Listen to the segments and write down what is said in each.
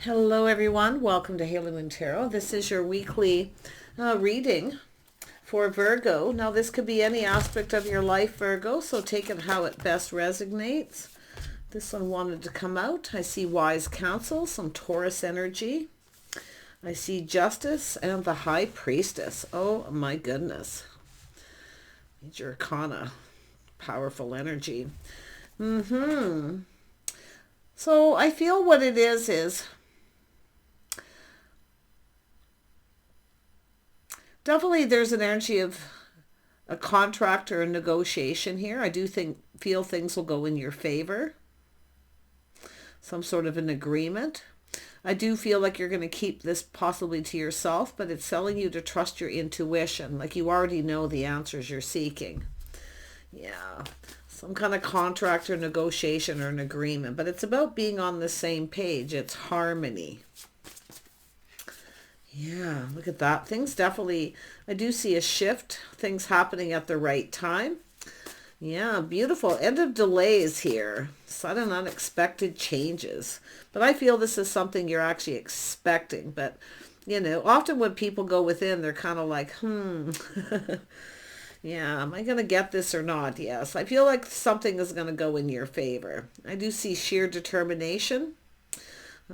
Hello everyone, welcome to Halo Moon Tarot. This is your weekly reading for Virgo. Now this could be any aspect of your life, Virgo, so take it how it best resonates. This one wanted to come out. I see wise counsel, some Taurus energy. I see justice and the high priestess. Oh my goodness. Major arcana, powerful energy. So I feel what it is definitely there's an energy of a contract or a negotiation here. I do feel things will go in your favor. Some sort of an agreement. I do feel like you're going to keep this possibly to yourself, but it's telling you to trust your intuition. Like you already know the answers you're seeking. Yeah. Some kind of contract or negotiation or an agreement. But it's about being on the same page. It's harmony. Yeah, look at that. Things definitely, I do see a shift. Things happening at the right time. Yeah, beautiful. End of delays here. Sudden unexpected changes. But I feel this is something you're actually expecting. But, you know, often when people go within, they're kind of like, yeah, am I going to get this or not? Yes, I feel like something is going to go in your favor. I do see sheer determination.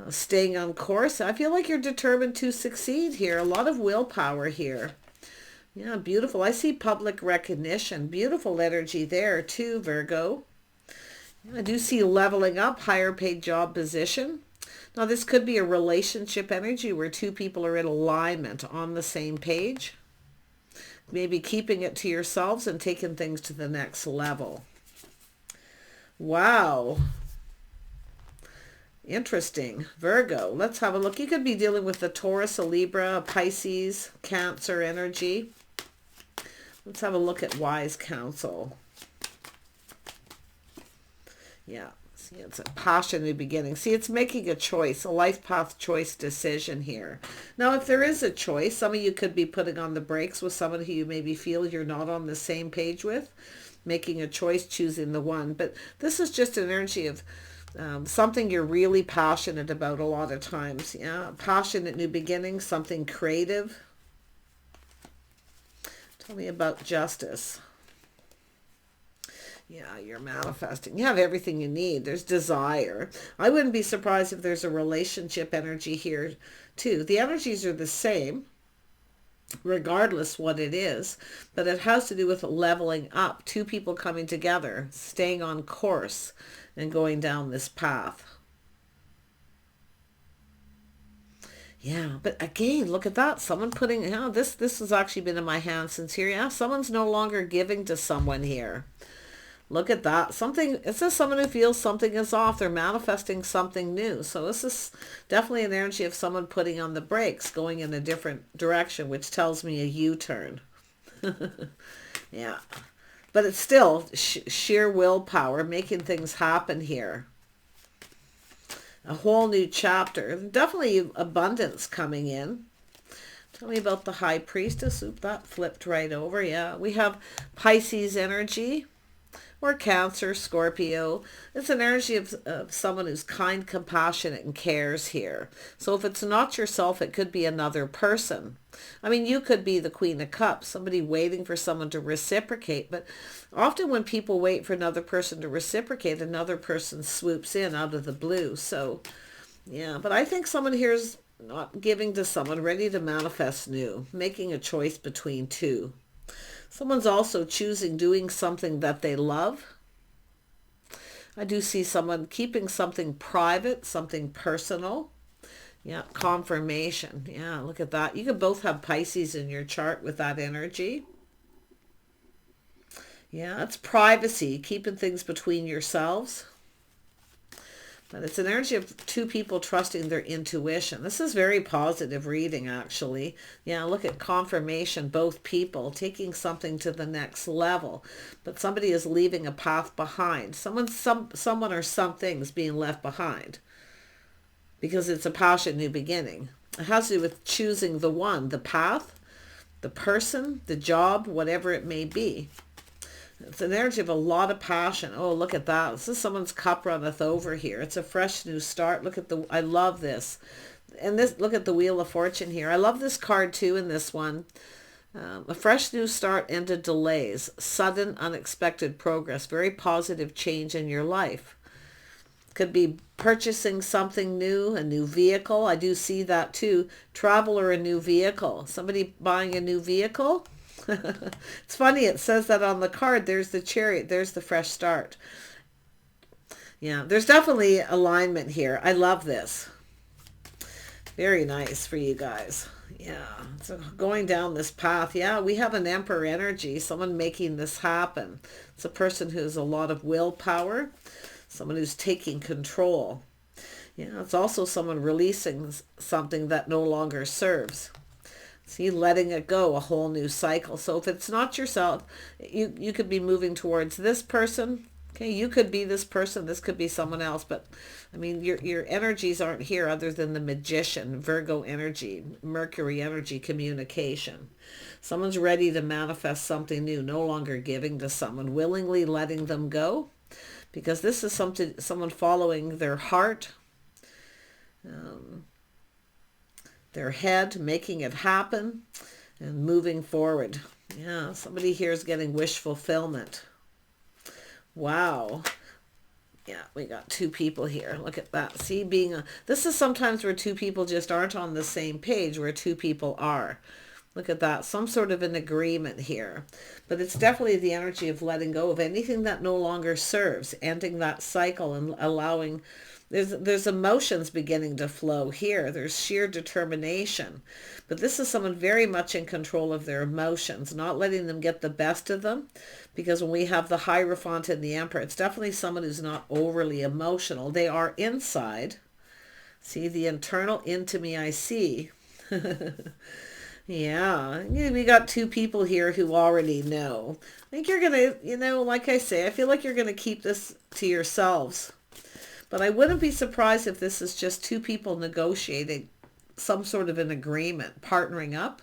Staying on course. I feel like you're determined to succeed here. A lot of willpower here. Yeah, beautiful. I see public recognition. Beautiful energy there too, Virgo. I do see leveling up, higher paid job position. Now this could be a relationship energy where two people are in alignment on the same page. Maybe keeping it to yourselves and taking things to the next level. Wow. Interesting. Virgo, let's have a look. You could be dealing with a Taurus, a Libra, a Pisces, Cancer energy. Let's have a look at wise counsel. Yeah, see, it's a passionate beginning. See, it's making a choice, a life path choice decision here. Now, if there is a choice, some of you could be putting on the brakes with someone who you maybe feel you're not on the same page with, making a choice, choosing the one. But this is just an energy of something you're really passionate about a lot of times. Yeah, passionate new beginnings, something creative. Tell me about justice. Yeah, you're manifesting. You have everything you need. There's desire. I wouldn't be surprised if there's a relationship energy here too. The energies are the same, regardless what it is, but it has to do with leveling up. Two people coming together, staying on course and going down this path. Yeah, but again, look at that. Someone putting, yeah, this has actually been in my hand since here. Yeah, someone's no longer giving to someone here. Look at that. Something, it says someone who feels something is off. They're manifesting something new. So this is definitely an energy of someone putting on the brakes, going in a different direction, which tells me a U-turn. Yeah. But it's still sheer willpower, making things happen here. A whole new chapter. Definitely abundance coming in. Tell me about the high priestess. Oop, that flipped right over. Yeah, we have Pisces energy. Or Cancer, Scorpio. It's an energy of someone who's kind, compassionate, and cares here. So if it's not yourself, it could be another person. I mean, you could be the Queen of Cups, somebody waiting for someone to reciprocate. But often when people wait for another person to reciprocate, another person swoops in out of the blue. So, yeah. But I think someone here is not giving to someone, ready to manifest new, making a choice between two. Someone's also choosing doing something that they love. I do see someone keeping something private, something personal. Yeah, confirmation. Yeah, look at that. You could both have Pisces in your chart with that energy. Yeah, that's privacy, keeping things between yourselves. But it's an energy of two people trusting their intuition. This is very positive reading, actually. Yeah, look at confirmation, both people taking something to the next level. But somebody is leaving a path behind. Someone or something is being left behind. Because it's a passion new beginning. It has to do with choosing the one, the path, the person, the job, whatever it may be. It's an energy of a lot of passion. Oh, look at that. This is someone's cup runneth over here. It's a fresh new start. Look at I love this. And this, look at the Wheel of Fortune here. I love this card too in this one. A fresh new start into delays, sudden unexpected progress, very positive change in your life. Could be purchasing something new, a new vehicle. I do see that too. Travel or a new vehicle. Somebody buying a new vehicle. It's funny, it says that on the card. There's the Chariot. There's the fresh start. Yeah, there's definitely alignment here. I love this. Very nice for you guys. Yeah, so going down this path. Yeah, we have an Emperor energy. Someone making this happen. It's a person who has a lot of willpower. Someone who's taking control. Yeah, it's also someone releasing something that no longer serves. See, letting it go, a whole new cycle. So if it's not yourself, you could be moving towards this person. Okay, you could be this person. This could be someone else. But, I mean, your energies aren't here other than the Magician, Virgo energy, Mercury energy, communication. Someone's ready to manifest something new, no longer giving to someone, willingly letting them go. Because this is someone following their heart, their head, making it happen, and moving forward. Yeah, somebody here is getting wish fulfillment. Wow. Yeah, we got two people here. Look at that. See, this is sometimes where two people just aren't on the same page, where two people are. Look at that. Some sort of an agreement here. But it's definitely the energy of letting go of anything that no longer serves, ending that cycle and allowing... There's emotions beginning to flow here. There's sheer determination. But this is someone very much in control of their emotions, not letting them get the best of them. Because when we have the Hierophant and the Emperor, it's definitely someone who's not overly emotional. They are inside. See, the internal into me I see. Yeah, we got two people here who already know. I think you're going to, like I say, I feel like you're going to keep this to yourselves. But I wouldn't be surprised if this is just two people negotiating some sort of an agreement, partnering up,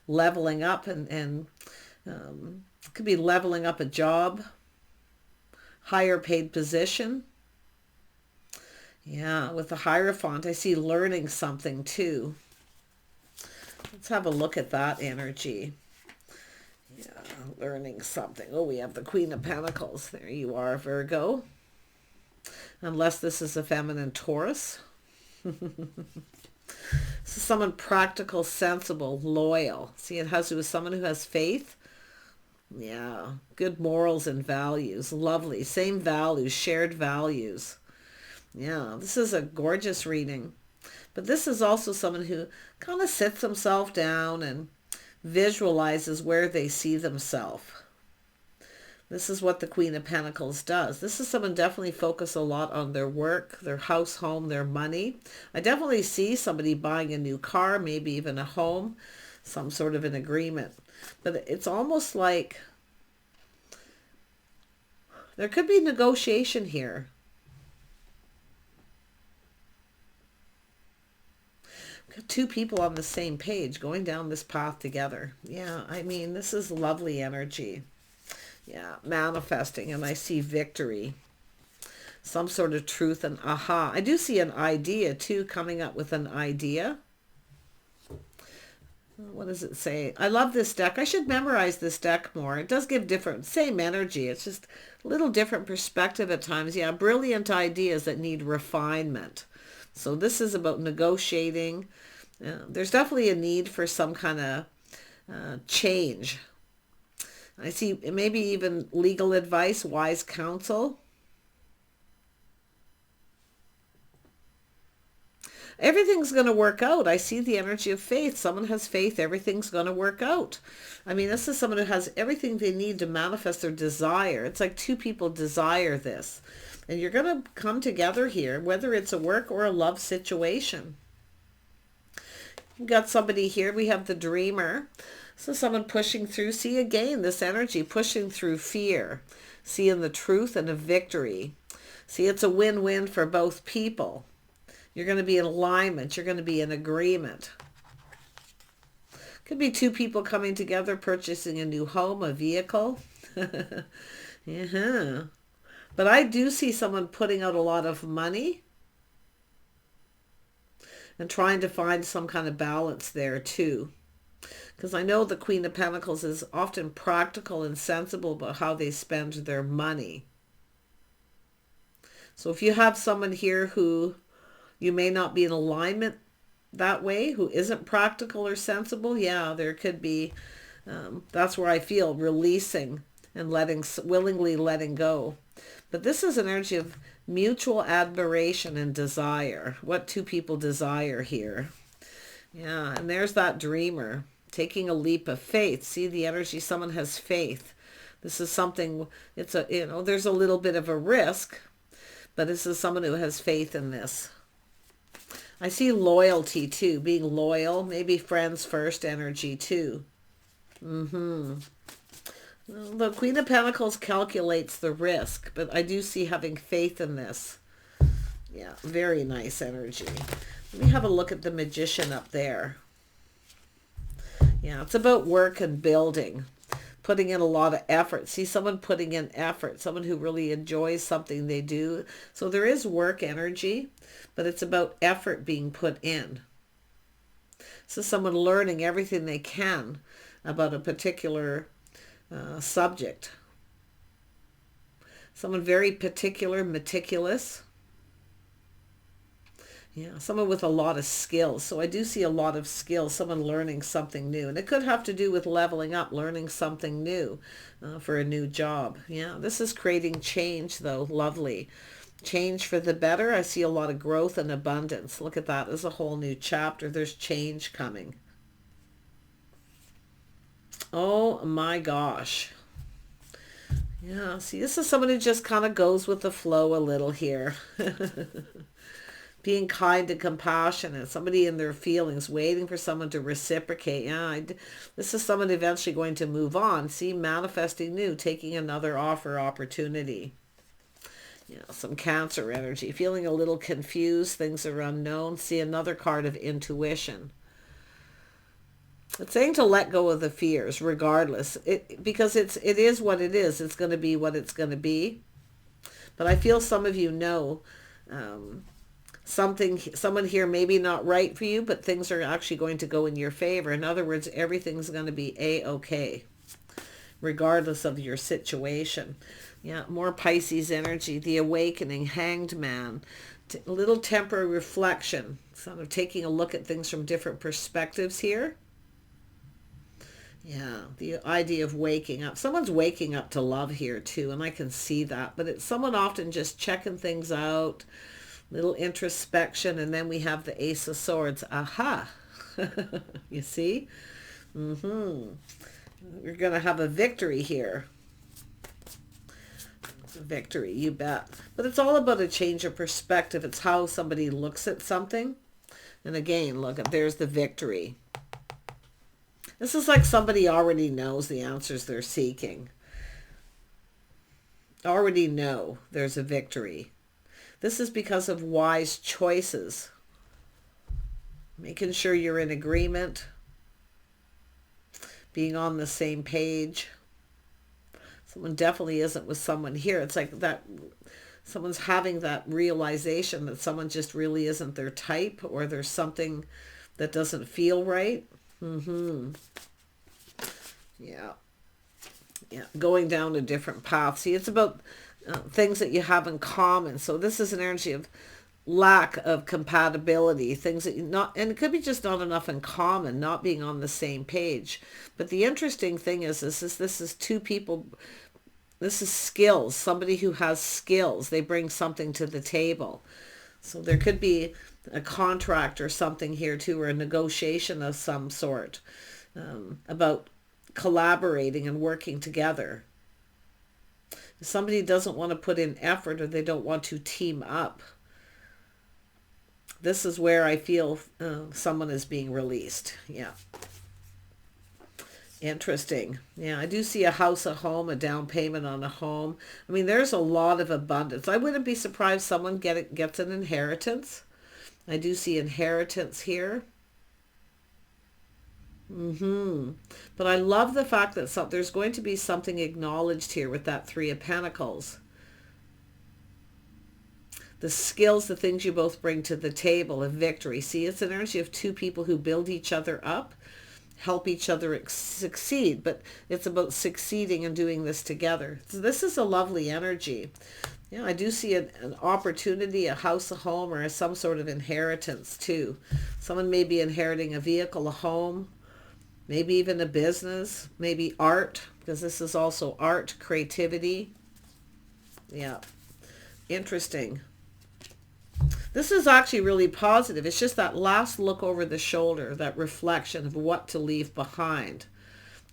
leveling up, and could be leveling up a job, higher paid position. Yeah, with the Hierophant, I see learning something too. Let's have a look at that energy. Yeah, learning something. Oh, we have the Queen of Pentacles. There you are, Virgo. Unless this is a feminine Taurus. This is someone practical, sensible, loyal. See, it has to do with someone who has faith. Yeah, good morals and values. Lovely. Same values, shared values. Yeah, this is a gorgeous reading. But this is also someone who kind of sits themselves down and visualizes where they see themselves. This is what the Queen of Pentacles does. This is someone definitely focused a lot on their work, their house, home, their money. I definitely see somebody buying a new car, maybe even a home, some sort of an agreement. But it's almost like there could be negotiation here. Got two people on the same page going down this path together. Yeah, I mean, this is lovely energy. Yeah, manifesting, and I see victory. Some sort of truth and aha. I do see an idea too, coming up with an idea. What does it say? I love this deck. I should memorize this deck more. It does give same energy. It's just a little different perspective at times. Yeah, brilliant ideas that need refinement. So this is about negotiating. There's definitely a need for some kind of change. I see maybe even legal advice, wise counsel. Everything's going to work out. I see the energy of faith. Someone has faith. Everything's going to work out. I mean, this is someone who has everything they need to manifest their desire. It's like two people desire this. And you're going to come together here, whether it's a work or a love situation. We've got somebody here. We have the Dreamer. So someone pushing through. See, again, this energy pushing through fear. Seeing the truth and a victory. See, it's a win-win for both people. You're going to be in alignment. You're going to be in agreement. Could be two people coming together, purchasing a new home, a vehicle. Yeah. But I do see someone putting out a lot of money and trying to find some kind of balance there too. Because I know the Queen of Pentacles is often practical and sensible about how they spend their money. So if you have someone here who you may not be in alignment that way, who isn't practical or sensible, yeah, there could be, that's where I feel releasing and willingly letting go. But this is an energy of mutual admiration and desire. What two people desire here. Yeah, and there's that dreamer taking a leap of faith. See the energy, someone has faith. This is something, it's a, there's a little bit of a risk, but this is someone who has faith in this. I see loyalty too, being loyal, maybe friends first energy too. The Queen of Pentacles calculates the risk, but I do see having faith in this. Yeah, very nice energy. Let me have a look at the Magician up there. Yeah, it's about work and building, putting in a lot of effort. See someone putting in effort, someone who really enjoys something they do. So there is work energy, but it's about effort being put in. So someone learning everything they can about a particular subject. Someone very particular, meticulous. Yeah, someone with a lot of skills. So I do see a lot of skills, someone learning something new. And it could have to do with leveling up, learning something new for a new job. Yeah, this is creating change though. Lovely. Change for the better. I see a lot of growth and abundance. Look at that. There's a whole new chapter. There's change coming. Oh my gosh. Yeah, see, this is someone who just kind of goes with the flow a little here. Being kind and compassionate, somebody in their feelings, waiting for someone to reciprocate. Yeah, this is someone eventually going to move on. See, manifesting new, taking another offer opportunity. Yeah, some Cancer energy, feeling a little confused, things are unknown. See, another card of intuition. It's saying to let go of the fears, regardless, because it is what it is. It's going to be what it's going to be. But I feel some of you know someone here maybe not right for you, but things are actually going to go in your favor. In other words, everything's going to be a-okay, regardless of your situation. Yeah, more Pisces energy, the awakening, Hanged Man, a little temporary reflection, sort of taking a look at things from different perspectives here. Yeah, the idea of waking up. Someone's waking up to love here too, and I can see that. But it's someone often just checking things out, little introspection, and then we have the Ace of Swords. Aha! You see? We're going to have a victory here. Victory, you bet. But it's all about a change of perspective. It's how somebody looks at something. And again, look, there's the victory. This is like somebody already knows the answers they're seeking. Already know there's a victory. This is because of wise choices. Making sure you're in agreement. Being on the same page. Someone definitely isn't with someone here. It's like that someone's having that realization that someone just really isn't their type, or there's something that doesn't feel right. Yeah. Going down a different path. See, it's about things that you have in common. So this is an energy of lack of compatibility, things that and it could be just not enough in common, not being on the same page. But the interesting thing is this is two people. This is skills. Somebody who has skills. They bring something to the table. So there could be a contract or something here too, or a negotiation of some sort about collaborating and working together. If somebody doesn't want to put in effort, or they don't want to team up, this is where I feel someone is being released. Yeah. Interesting. Yeah, I do see a house, a home, a down payment on a home. I mean, there's a lot of abundance. I wouldn't be surprised someone gets an inheritance. I do see inheritance here. But I love the fact that there's going to be something acknowledged here with that Three of Pentacles. The skills, the things you both bring to the table, of victory. See, it's an energy of two people who build each other up, help each other succeed, but it's about succeeding and doing this together. So this is a lovely energy. Yeah, I do see an opportunity, a house, a home, or some sort of inheritance too. Someone may be inheriting a vehicle, a home, maybe even a business, maybe art, because this is also art, creativity. Yeah, interesting. This is actually really positive. It's just that last look over the shoulder, that reflection of what to leave behind.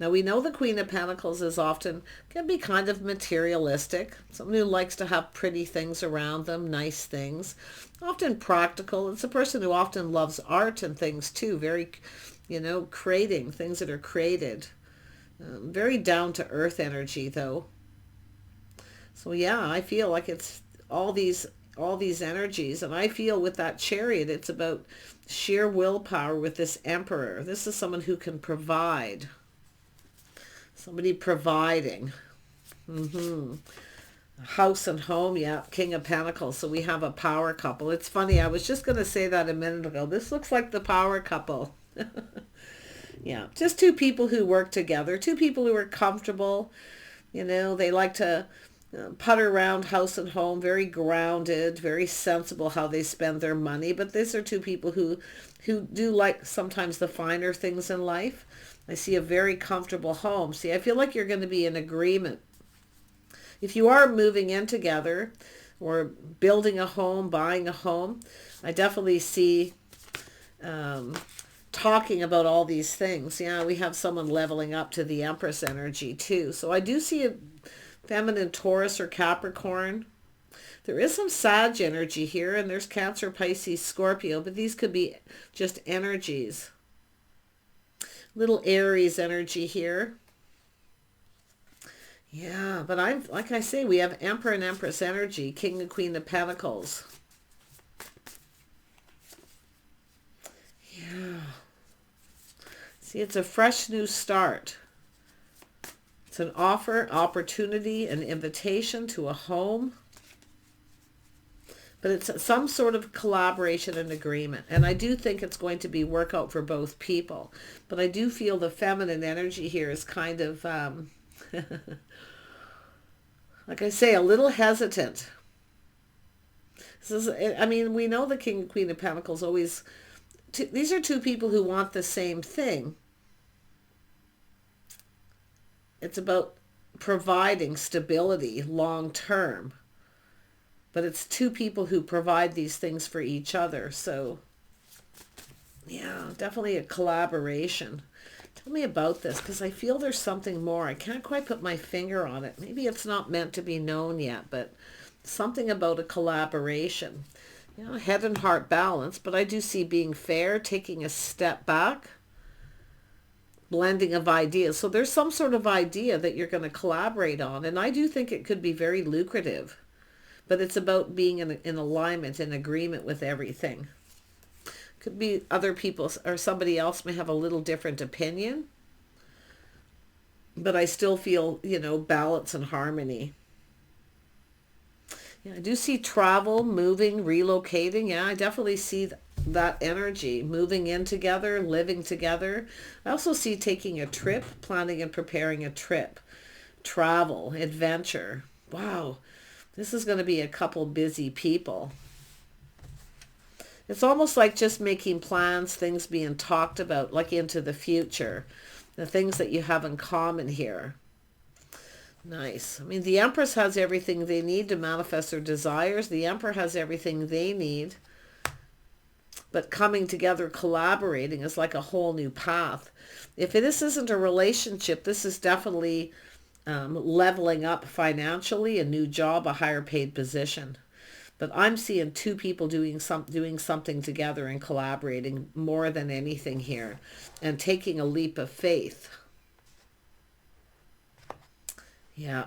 Now we know the Queen of Pentacles is often, can be kind of materialistic. Someone who likes to have pretty things around them, nice things. Often practical. It's a person who often loves art and things too. Very, creating things that are created. Very down to earth energy though. So yeah, I feel like it's all these energies, and I feel with that Chariot it's about sheer willpower with this Emperor. This is someone who can provide, somebody providing. House and home, yeah, King of Pentacles. So we have a power couple. It's funny, I was just going to say that a minute ago. This looks like the power couple. Yeah, just two people who work together, two people who are comfortable. They like to putter around house and home, very grounded, very sensible how they spend their money. But these are two people who do like sometimes the finer things in life. I see a very comfortable home. See, I feel like you're going to be in agreement. If you are moving in together or building a home, buying a home, I definitely see talking about all these things. Yeah, we have someone leveling up to the Empress energy too. So I do see a feminine Taurus or Capricorn. There is some Sag energy here, and there's Cancer, Pisces, Scorpio, but these could be just energies. Little Aries energy here. Yeah, but like I say, we have Emperor and Empress energy, King and Queen of Pentacles. Yeah. See, it's a fresh new start. It's an offer, opportunity, an invitation to a home. But it's some sort of collaboration and agreement. And I do think it's going to be work out for both people. But I do feel the feminine energy here is kind of, like I say, a little hesitant. We know the King and Queen of Pentacles always, these are two people who want the same thing. It's about providing stability long term. But it's two people who provide these things for each other. So, yeah, definitely a collaboration. Tell me about this, because I feel there's something more. I can't quite put my finger on it. Maybe it's not meant to be known yet, but something about a collaboration. Head and heart balance, but I do see being fair, taking a step back. Blending of ideas. So there's some sort of idea that you're going to collaborate on. And I do think it could be very lucrative. But it's about being in alignment, in agreement with everything. Could be other people or somebody else may have a little different opinion. But I still feel, balance and harmony. Yeah, I do see travel, moving, relocating. Yeah, I definitely see that energy, moving in together, living together. I also see taking a trip, planning and preparing a trip, travel, adventure. Wow, this is going to be a couple busy people. It's almost like just making plans, things being talked about, like into the future, the things that you have in common here. Nice. The Empress has everything they need to manifest their desires. The Emperor has everything they need. But coming together, collaborating is like a whole new path. If this isn't a relationship, this is definitely leveling up financially, a new job, a higher paid position. But I'm seeing two people doing something together and collaborating more than anything here, and taking a leap of faith. Yeah.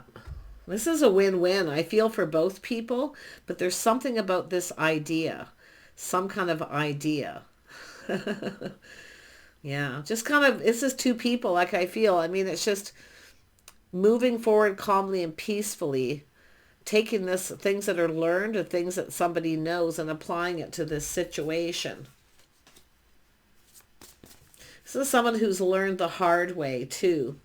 This is a win-win, I feel, for both people, but there's something about this idea. Some kind of idea. Yeah, just kind of, it's just two people, like I feel. I mean, it's just moving forward calmly and peacefully, taking this, things that are learned and things that somebody knows and applying it to this situation. This is someone who's learned the hard way too.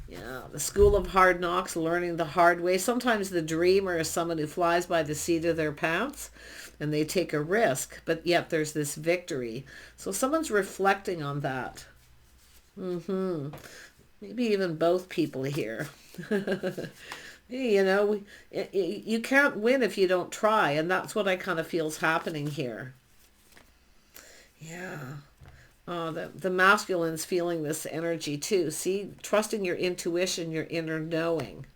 Yeah, the school of hard knocks, learning the hard way. Sometimes the dreamer is someone who flies by the seat of their pants and they take a risk, but yet there's this victory. So someone's reflecting on that. Maybe even both people here. You know, you can't win if you don't try, and that's what I kind of feel's happening here. Yeah. Oh, the masculine's feeling this energy too. See, trusting your intuition, your inner knowing.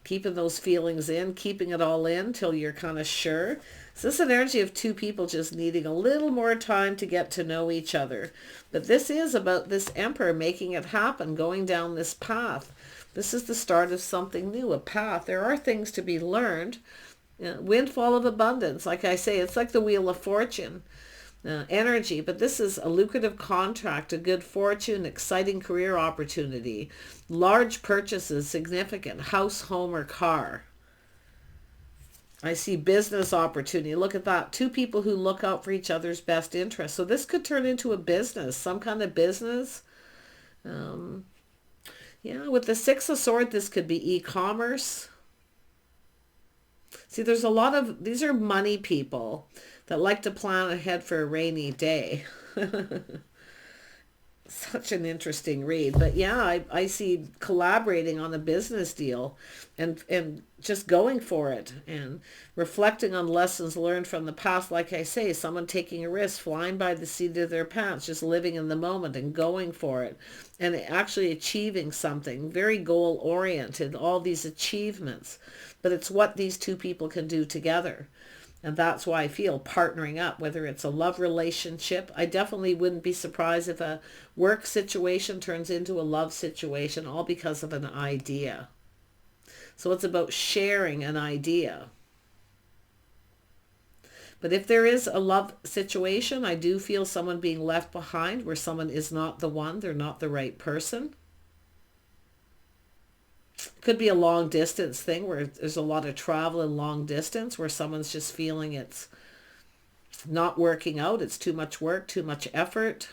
Keeping those feelings in, keeping it all in till you're kind of sure. So this is an energy of two people just needing a little more time to get to know each other. But this is about this Emperor making it happen, going down this path. This is the start of something new, a path. There are things to be learned. Windfall of abundance, like I say, it's like the Wheel of Fortune. Energy, but this is a lucrative contract, a good fortune, exciting career opportunity, large purchases, significant house, home, or car. I see business opportunity. Look at that. Two people who look out for each other's best interests. So this could turn into a business, some kind of business. Yeah, with the Six of Swords, this could be e-commerce. See, there's a lot of, these are money people that like to plan ahead for a rainy day. Such an interesting read. But yeah, I see collaborating on a business deal and just going for it and reflecting on lessons learned from the past. Like I say, someone taking a risk, flying by the seat of their pants, just living in the moment and going for it and actually achieving something, very goal oriented, all these achievements. But it's what these two people can do together. And that's why I feel partnering up, whether it's a love relationship. I definitely wouldn't be surprised if a work situation turns into a love situation, all because of an idea. So it's about sharing an idea. But if there is a love situation, I do feel someone being left behind where someone is not the one, they're not the right person. Could be a long distance thing where there's a lot of travel and long distance where someone's just feeling it's not working out. It's too much work, too much effort.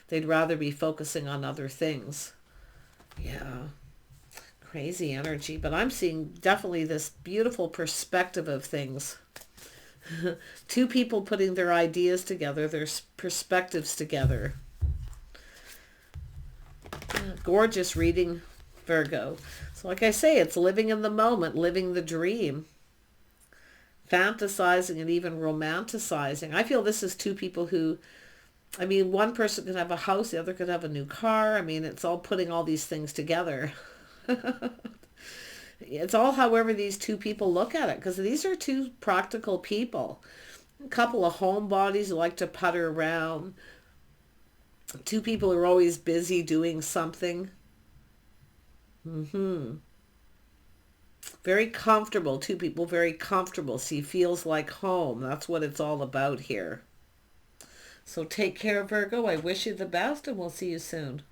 They'd rather be focusing on other things. Yeah, crazy energy. But I'm seeing definitely this beautiful perspective of things. Two people putting their ideas together, their perspectives together. Gorgeous reading, Virgo. So like I say, it's living in the moment, living the dream, fantasizing and even romanticizing. I feel this is two people who, I mean, one person could have a house, the other could have a new car. I mean, it's all putting all these things together. It's all however these two people look at it, because these are two practical people. A couple of homebodies who like to putter around. Two people who are always busy doing something. Very comfortable. Two people very comfortable. See, feels like home. That's what it's all about here. So take care, Virgo. I wish you the best, and we'll see you soon.